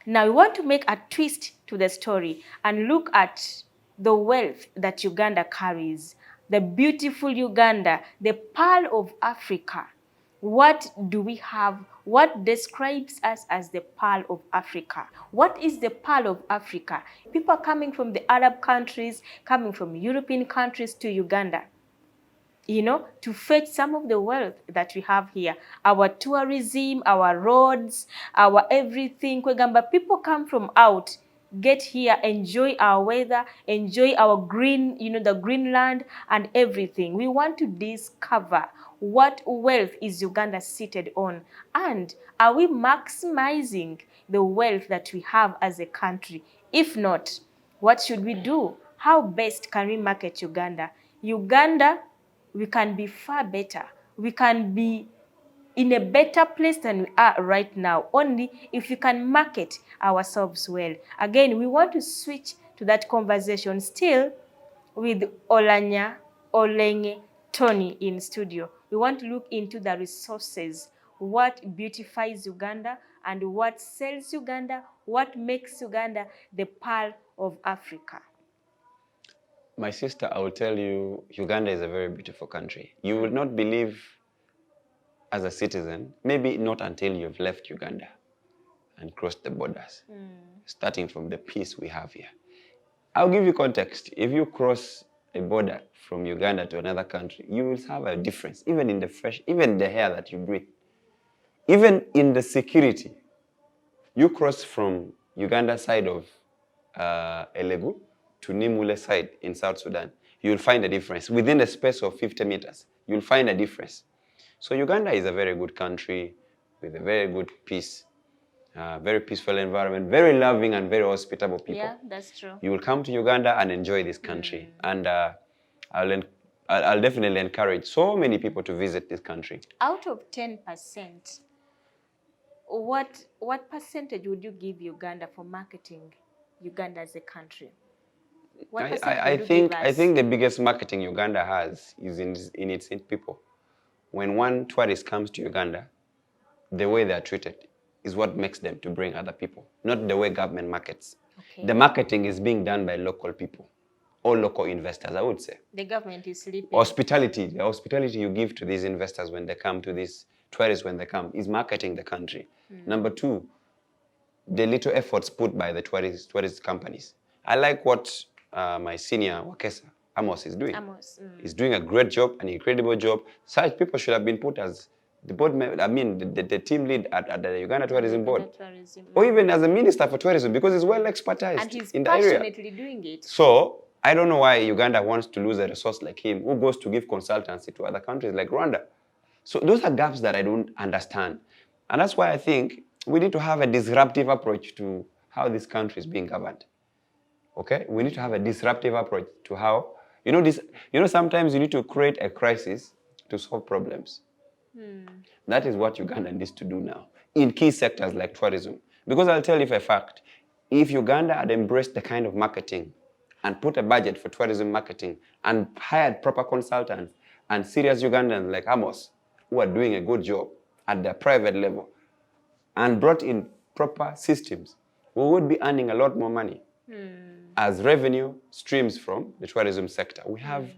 Now we want to make a twist to the story and look at the wealth that Uganda carries, the beautiful Uganda, the pearl of Africa. What do we have? What describes us as the pearl of Africa? What is the pearl of Africa? People are coming from the Arab countries, coming from European countries to Uganda, you know, to fetch some of the wealth that we have here. Our tourism, our roads, our everything. Kwegamba, people come from out, get here, enjoy our weather, enjoy our green, you know, the green land and everything. We want to discover what wealth is Uganda seated on, and are we maximizing the wealth that we have as a country? If not, what should we do? How best can we market Uganda? Uganda, we can be far better. We can be in a better place than we are right now, only if we can market ourselves well. Again, we want to switch to that conversation still with Olanya Olenge Tonny in studio. We want to look into the resources, what beautifies Uganda and what sells Uganda, what makes Uganda the pearl of Africa. My sister, I will tell you, Uganda is a very beautiful country. You will not believe as a citizen, maybe not until you've left Uganda and crossed the borders, starting from the peace we have here. I'll give you context. If you cross a border from Uganda to another country, you will have a difference, even in the fresh, even the air that you breathe, even in the security. You cross from Uganda side of Elegu to Nimule side in South Sudan, you'll find a difference. Within the space of 50 meters, you'll find a difference. So Uganda is a very good country with a very good peace, very peaceful environment, very loving and very hospitable people. Yeah, that's true. You will come to Uganda and enjoy this country. And I'll definitely encourage so many people to visit this country. Out of 10%, what percentage would you give Uganda for marketing Uganda as a country? What percentage I would you give us? I think the biggest marketing Uganda has is in its people. When one tourist comes to Uganda, the way they are treated is what makes them to bring other people, not the way government markets. Okay. The marketing is being done by local people, or local investors, I would say. The government is sleeping. Hospitality, the hospitality you give to these investors when they come, to these tourists when they come, is marketing the country. Number two, the little efforts put by the tourist companies. I like what my senior Wakesa, Amos, is doing. Amos. He's doing a great job, an incredible job. Such people should have been put as the board member, I mean, the team lead at the Uganda Tourism Board. Or even as a minister for tourism, because he's well expertised in the area. And he's passionately doing it. So, I don't know why Uganda wants to lose a resource like him, who goes to give consultancy to other countries like Rwanda. So, those are gaps that I don't understand. And that's why I think we need to have a disruptive approach to how this country is being governed. Okay? We need to have a disruptive approach to how, sometimes you need to create a crisis to solve problems. That is what Uganda needs to do now in key sectors like tourism. Because I'll tell you for a fact, if Uganda had embraced the kind of marketing and put a budget for tourism marketing and hired proper consultants and serious Ugandans like Amos, who are doing a good job at the private level, and brought in proper systems, we would be earning a lot more money as revenue streams from the tourism sector. We have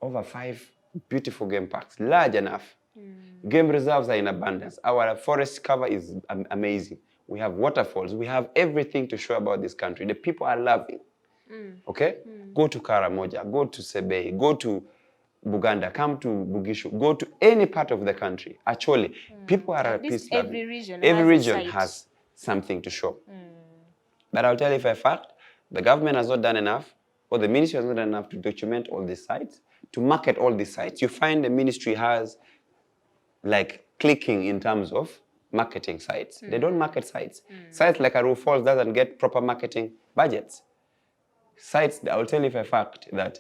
over 5 beautiful game parks, large enough. Game reserves are in abundance. Our forest cover is amazing. We have waterfalls. We have everything to show about this country. The people are loving. Okay? Go to Karamoja, go to Sebei, go to Buganda, come to Bugishu, go to any part of the country. Actually, people are at peace. Every region has something to show. But I'll tell you for a fact, the government has not done enough, or the ministry has not done enough to document all these sites, to market all these sites. You find the ministry has like clicking in terms of marketing sites. They don't market sites. Sites like Aruu Falls doesn't get proper marketing budgets. Sites, I will tell you for a fact that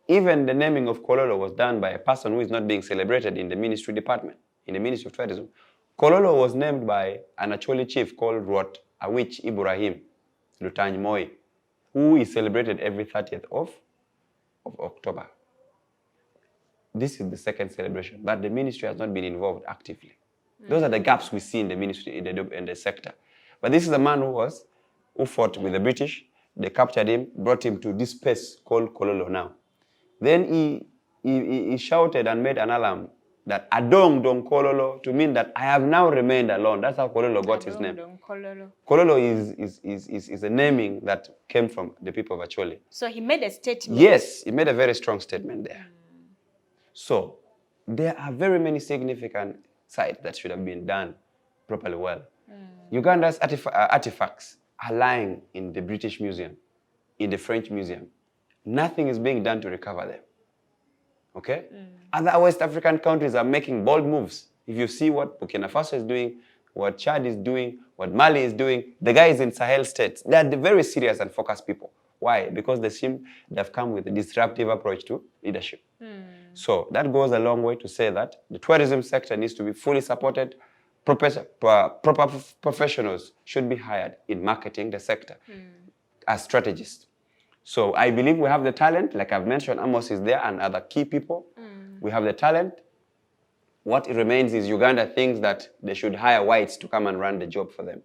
even the naming of Kololo was done by a person who is not being celebrated in the ministry department, in the Ministry of Tourism. Kololo was named by an Acholi chief called Ruot Awich Ibrahim Lutany Moi, who is celebrated every 30th of October. This is the second celebration, but the ministry has not been involved actively. Those are the gaps we see in the ministry, in the sector. But this is a man who was who fought with the British. They captured him, brought him to this place called Kololo now. Then he shouted and made an alarm that Adong Dong Kololo, to mean that I have now remained alone. That's how Kololo got his name. Kololo. Kololo is a naming that came from the people of Acholi. So he made a statement. Yes, he made a very strong statement there. So there are very many significant sites that should have been done properly well. Uganda's artifacts are lying in the British Museum, in the French Museum. Nothing is being done to recover them. Okay? Other West African countries are making bold moves. If you see what Burkina Faso is doing, what Chad is doing, what Mali is doing, the guys in Sahel states, they are very serious and focused people. Why? Because they've come with a disruptive approach to leadership. So that goes a long way to say that the tourism sector needs to be fully supported. Proper professionals should be hired in marketing the sector as strategists. So I believe we have the talent, like I've mentioned, Amos is there and other key people. We have the talent. What remains is Uganda thinks that they should hire whites to come and run the job for them.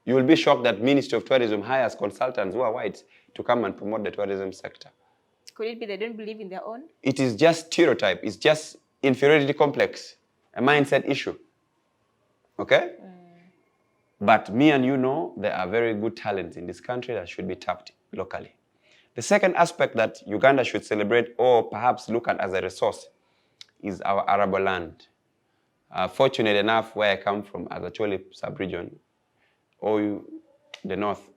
You will be shocked that Ministry of Tourism hires consultants who are whites to come and promote the tourism sector. Could it be they don't believe in their own? It is just stereotype. It's just inferiority complex, a mindset issue. Okay? But me and you know there are very good talents in this country that should be tapped locally. The second aspect that Uganda should celebrate or perhaps look at as a resource is our arable land. Fortunate enough, where I come from as Acholi sub-region, the north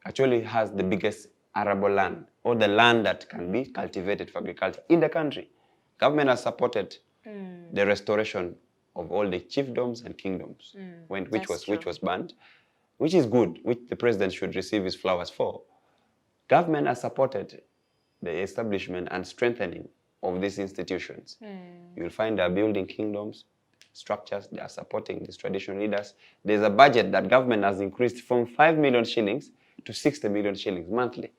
actually has the biggest arable land, or the land that can be cultivated for agriculture in the country. Government has supported the restoration of all the chiefdoms and kingdoms, which was banned, which is good, which the president should receive his flowers for. Government has supported the establishment and strengthening of these institutions. You will find they are building kingdoms, structures, they are supporting these traditional leaders. There's a budget that government has increased from 5 million shillings to 60 million shillings monthly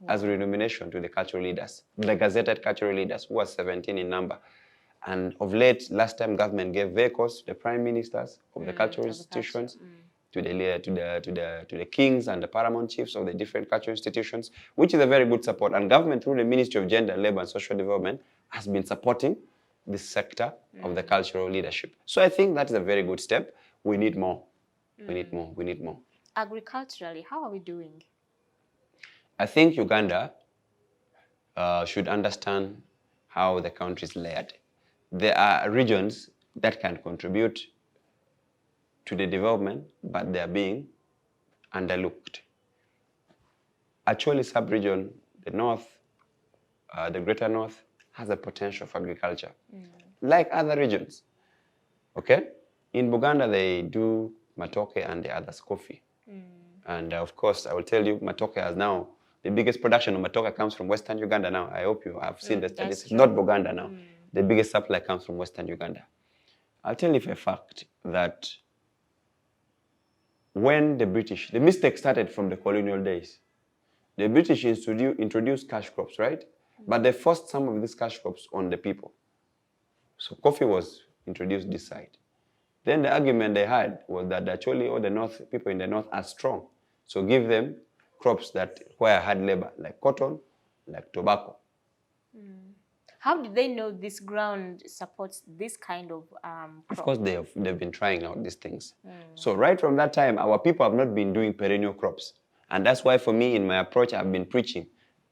as remuneration to the cultural leaders, the gazetted cultural leaders, who are 17 in number. And of late, last time government gave vehicles to the prime ministers of the cultural institutions, to the kings and the paramount chiefs of the different cultural institutions, which is a very good support. And government, through the Ministry of Gender, Labour and Social Development, has been supporting this sector of the cultural leadership. So I think that is a very good step. We need more. We need more. We need more. Agriculturally, how are we doing? I think Uganda should understand how the country is layered. There are regions that can contribute to the development, but they are being underlooked. Actually, sub-region, the north, the greater north, has a potential for agriculture, like other regions. Okay? In Buganda, they do matoke and the others coffee. And of course, I will tell you, matoke has now, the biggest production of matoke comes from Western Uganda now. I hope you have seen the statistics. Not Buganda now. The biggest supply comes from Western Uganda. I'll tell you for a fact that when the British, the mistake started from the colonial days. The British introduced cash crops, right? But they forced some of these cash crops on the people. So coffee was introduced this side. Then the argument they had was that actually all the north people in the north are strong. So give them crops that require hard labor, like cotton, like tobacco. How did they know this ground supports this kind of crop? Of course, they've been trying out these things. So right from that time, our people have not been doing perennial crops. And that's why for me, in my approach, I've been preaching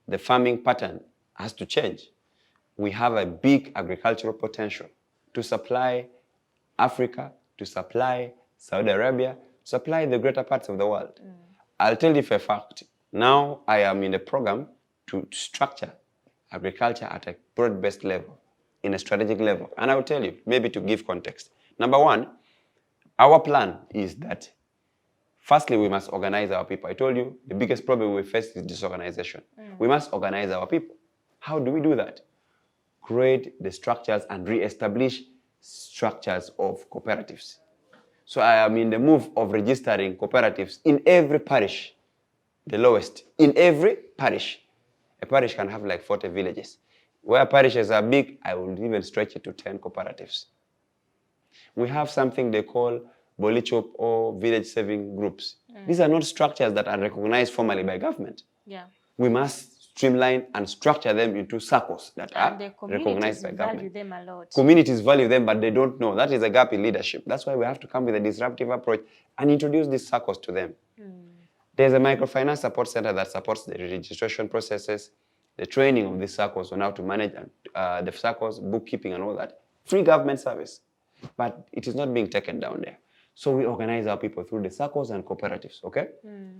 the farming pattern has to change. We have a big agricultural potential to supply Africa, to supply Saudi Arabia, to supply the greater parts of the world. I'll tell you for a fact, now I am in a program to structure agriculture at a broad-based level, in a strategic level. And I will tell you, maybe to give context. Number one, our plan is that, firstly, we must organize our people. I told you, the biggest problem we face is disorganization. We must organize our people. How do we do that? Create the structures and re-establish structures of cooperatives. So I am in the move of registering cooperatives in every parish, the lowest, in every parish. A parish can have like 40 villages. Where parishes are big, I will even stretch it to 10 cooperatives. We have something they call Bolichop or village saving groups. These are not structures that are recognized formally by government. Yeah. We must streamline and structure them into circles that And are the recognized by communities value government. them a lot. Communities value them, but they don't know. That is a gap in leadership. That's why we have to come with a disruptive approach and introduce these circles to them. There's a microfinance support center that supports the registration processes, the training of these circles on how to manage the circles, bookkeeping and all that. Free government service. But it is not being taken down there. So we organize our people through the circles and cooperatives, okay?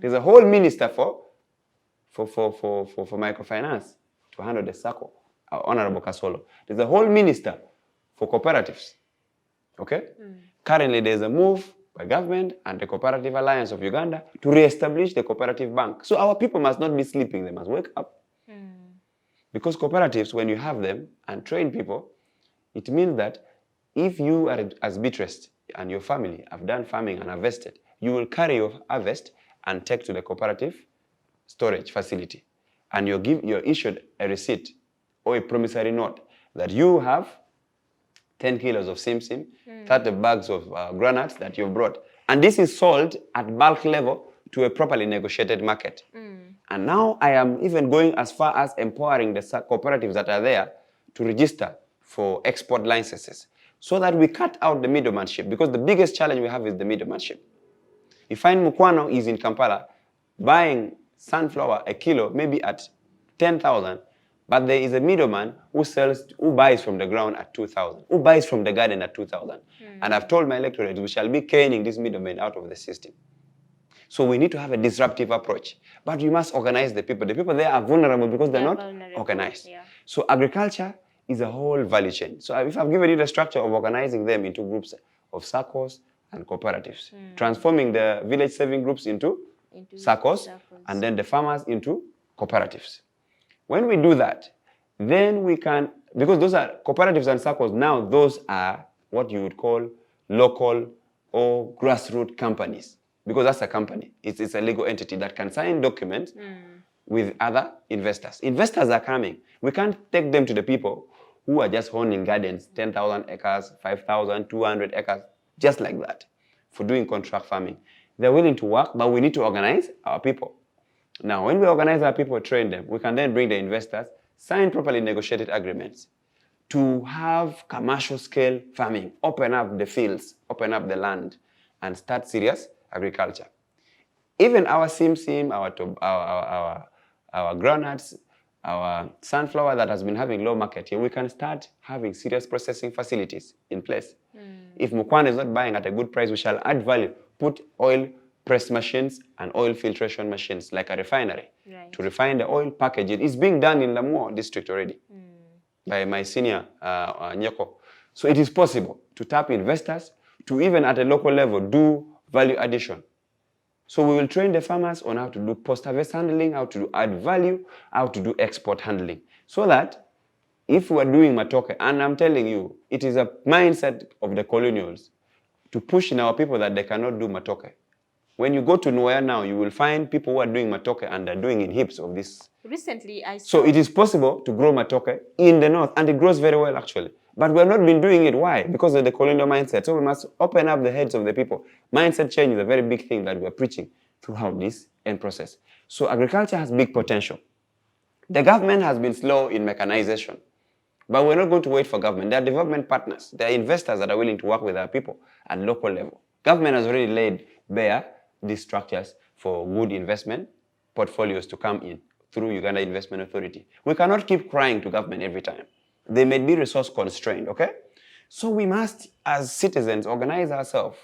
There's a whole minister for microfinance to handle the circle, Honorable Kasolo. There's a whole minister for cooperatives, okay? Currently, there's a move by government and the Cooperative Alliance of Uganda to re-establish the cooperative bank. So our people must not be sleeping, they must wake up. Because cooperatives, when you have them and train people, it means that if you are as Beatrice and your family have done farming and harvested, you will carry your harvest and take to the cooperative storage facility. And you're issued a receipt or a promissory note that you have 10 kilos of sim-sim, 30 bags of granules that you've brought. And this is sold at bulk level to a properly negotiated market. And now I am even going as far as empowering the cooperatives that are there to register for export licenses so that we cut out the middlemanship, because the biggest challenge we have is the middlemanship. You find Mukwano is in Kampala buying sunflower a kilo maybe at 10,000, but there is a middleman who buys from the ground at 2,000, who buys from the garden at 2,000. And I've told my electorate we shall be caning this middleman out of the system. So we need to have a disruptive approach. But we must organize the people. The people there are vulnerable because they're not organized. Yeah. So agriculture is a whole value chain. So if I've given you the structure of organizing them into groups of circles and cooperatives, transforming the village saving groups into circles, and then the farmers into cooperatives. When we do that, then we can, because those are cooperatives and circles, now those are what you would call local or grassroots companies. Because that's a company. It's a legal entity that can sign documents with other investors. Investors are coming. We can't take them to the people who are just owning gardens, 10,000 acres, 5,000, 200 acres, just like that, for doing contract farming. They're willing to work, but we need to organize our people. Now, when we organize our people, train them, we can then bring the investors, sign properly negotiated agreements to have commercial scale farming, open up the fields, open up the land, and start serious agriculture. Even our sim-sim, our groundnuts, our sunflower that has been having low market here, we can start having serious processing facilities in place. If Mukwano is not buying at a good price, we shall add value, put oil press machines and oil filtration machines like a refinery to refine the oil, package it. It's being done in Lamuo district already by my senior Nyoko. So it is possible to tap investors to even at a local level do value addition. So we will train the farmers on how to do post-harvest handling, how to do add value, how to do export handling. So that if we are doing matoke, and I'm telling you, it is a mindset of the colonials to push in our people that they cannot do matoke. When you go to Nuer now, you will find people who are doing matoke and they're doing in heaps of this. Recently, I saw... So it is possible to grow matoke in the north, and it grows very well actually. But we have not been doing it. Why? Because of the colonial mindset. So we must open up the heads of the people. Mindset change is a very big thing that we are preaching throughout this end process. So agriculture has big potential. The government has been slow in mechanization. But we're not going to wait for government. There are development partners. There are investors that are willing to work with our people at local level. Government has already laid bare these structures for good investment portfolios to come in through Uganda Investment Authority. We cannot keep crying to government every time. They may be resource constrained, okay? So we must, as citizens, organize ourselves.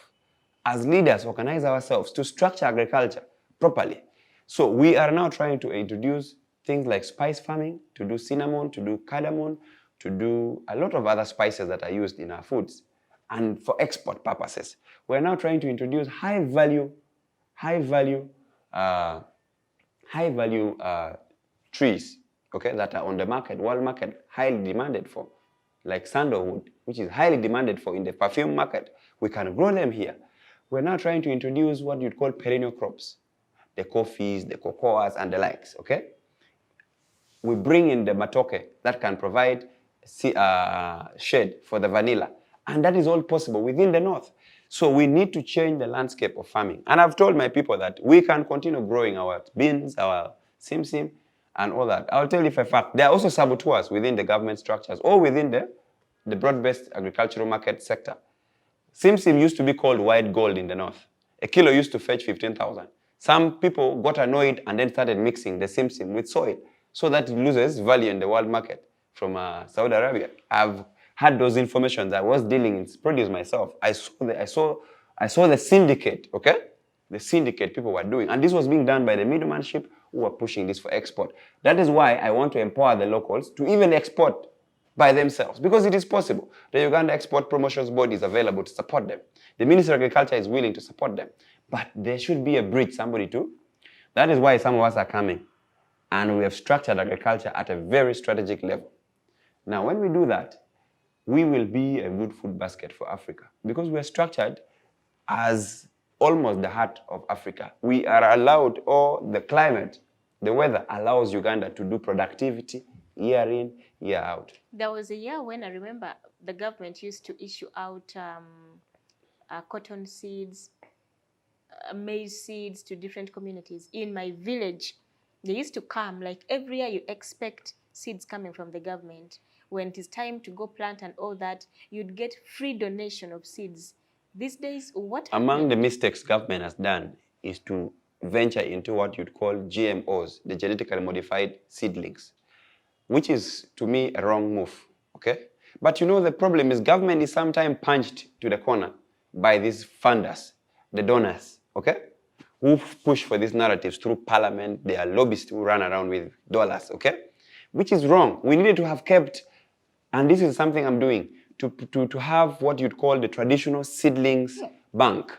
As leaders, organize ourselves to structure agriculture properly. So we are now trying to introduce things like spice farming, to do cinnamon, to do cardamom, to do a lot of other spices that are used in our foods and for export purposes. We're now trying to introduce high value trees, okay, that are on the market, world market, highly demanded for, like sandalwood, which is highly demanded for in the perfume market. We can grow them here. We're now trying to introduce what you'd call perennial crops, the coffees, the cocoas, and the likes, okay? We bring in the matoke that can provide shade for the vanilla, and that is all possible within the north. So we need to change the landscape of farming. And I've told my people that we can continue growing our beans, our simsim, and all that. I'll tell you for a fact, there are also saboteurs within the government structures or within the broad-based agricultural market sector. Simsim used to be called white gold in the north. A kilo used to fetch 15,000. Some people got annoyed and then started mixing the simsim with soil so that it loses value in the world market from Saudi Arabia. I've had those information. I was dealing in produce myself. I saw the syndicate, okay? The syndicate people were doing. And this was being done by the middlemanship who were pushing this for export. That is why I want to empower the locals to even export by themselves, because it is possible. The Uganda Export Promotions Board is available to support them. The Ministry of Agriculture is willing to support them. But there should be a bridge, somebody to. That is why some of us are coming. And we have structured agriculture at a very strategic level. Now, when we do that, we will be a good food basket for Africa, because we are structured as almost the heart of Africa. We are allowed, or the climate, the weather allows Uganda to do productivity year in, year out. There was a year when I remember the government used to issue out cotton seeds, maize seeds to different communities. In my village, they used to come, like every year you expect seeds coming from the government. When it is time to go plant and all that, you'd get free donation of seeds. These days, what among the mistakes government has done is to venture into what you'd call GMOs, the genetically modified seedlings, which is, to me, a wrong move, okay? But you know, the problem is government is sometimes punched to the corner by these funders, the donors, okay? Who push for these narratives through parliament. They are lobbyists who run around with dollars, okay? Which is wrong. We needed to have kept, and this is something I'm doing, to have what you'd call the traditional seedlings bank,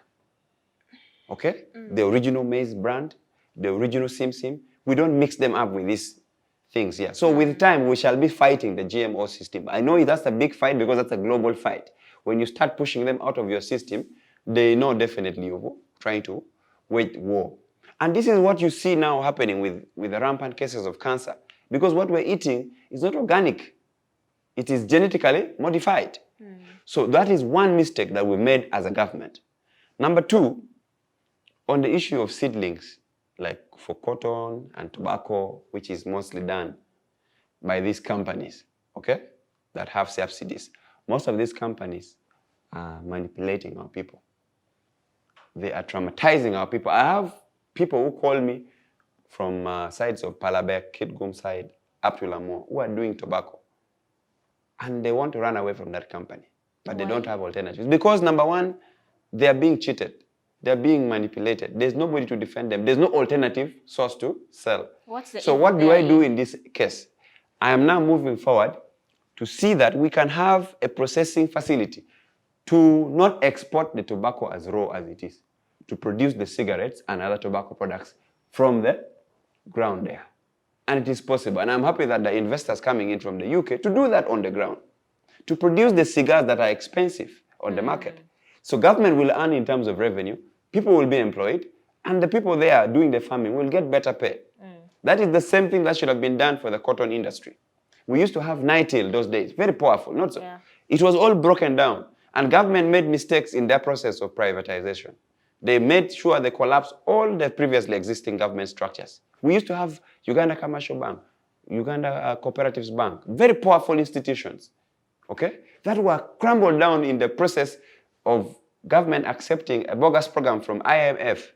okay? The original maize brand, the original simsim. We don't mix them up with these things here. So with time, we shall be fighting the GMO system. I know that's a big fight because that's a global fight. When you start pushing them out of your system, they know definitely you're trying to wage war. And this is what you see now happening with the rampant cases of cancer. Because what we're eating is not organic. It is genetically modified. So that is one mistake that we made as a government. Number two, on the issue of seedlings, like for cotton and tobacco, which is mostly done by these companies, okay, that have subsidies. Most of these companies are manipulating our people. They are traumatizing our people. I have people who call me from sides of Palabek, Kitgum side, up to Lamore, who are doing tobacco. And they want to run away from that company, but they don't have alternatives. Because number one, they are being cheated. They're being manipulated. There's nobody to defend them. There's no alternative source to sell. So what do I do in this case? I am now moving forward to see that we can have a processing facility to not export the tobacco as raw as it is, to produce the cigarettes and other tobacco products from the ground there. And it is possible. And I'm happy that the investors coming in from the UK to do that on the ground, to produce the cigars that are expensive on the market. So government will earn in terms of revenue, people will be employed, and the people there doing the farming will get better pay. That is the same thing that should have been done for the cotton industry. We used to have NITIL those days, very powerful, not so. It was all broken down, and government made mistakes in their process of privatization. They made sure they collapsed all the previously existing government structures. We used to have Uganda Commercial Bank, Uganda Cooperatives Bank, very powerful institutions, okay, that were crumbled down in the process of government accepting a bogus program from IMF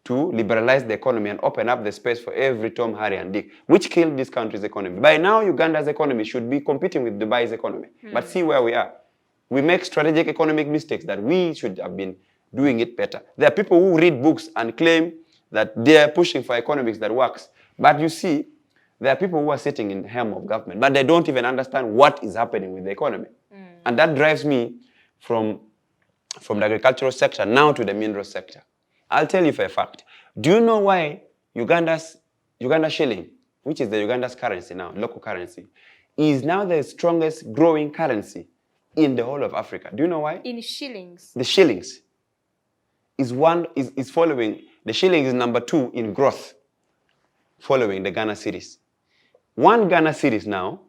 to liberalize the economy and open up the space for every Tom, Harry, and Dick, which killed this country's economy. By now, Uganda's economy should be competing with Dubai's economy. But see where we are. We make strategic economic mistakes that we should have been doing it better. There are people who read books and claim that they are pushing for economics that works. But you see, there are people who are sitting in the helm of government, but they don't even understand what is happening with the economy. And that drives me from the agricultural sector now to the mineral sector. I'll tell you for a fact. Do you know why Uganda shilling, which is the Uganda's currency now, local currency, is now the strongest growing currency in the whole of Africa? Do you know why? In shillings. The shillings is following. The shilling is number 2 in growth, following the Ghana cedis. $1 Ghana cedis now,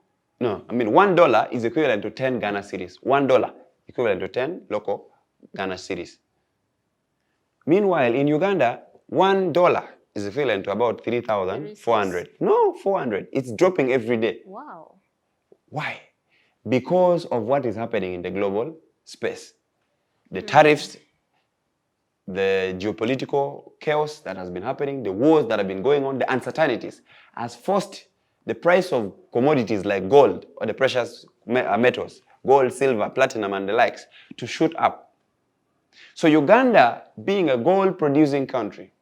$1 is equivalent to 10 Ghana cedis. $1 equivalent to 10 local Ghana cedis. Meanwhile, in Uganda, $1 is equivalent to about 3,400. No, 400. It's dropping every day. Wow. Why? Because of what is happening in the global space. The tariffs, the geopolitical chaos that has been happening, the wars that have been going on, the uncertainties has forced the price of commodities like gold or the precious metals, gold, silver, platinum, and the likes, to shoot up. So Uganda, being a gold-producing country,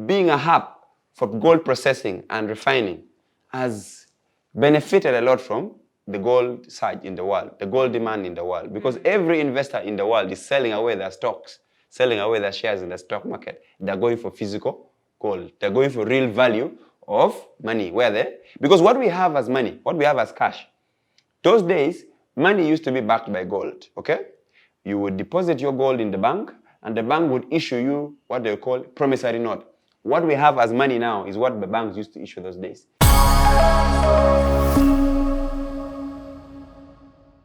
being a hub for gold processing and refining, has benefited a lot from the gold surge in the world, the gold demand in the world, because every investor in the world is selling away their stocks, selling away their shares in the stock market. They're going for physical gold. They're going for real value of money. Because what we have as money, what we have as cash, those days, money used to be backed by gold, okay? You would deposit your gold in the bank, and the bank would issue you what they call promissory note. What we have as money now is what the banks used to issue those days.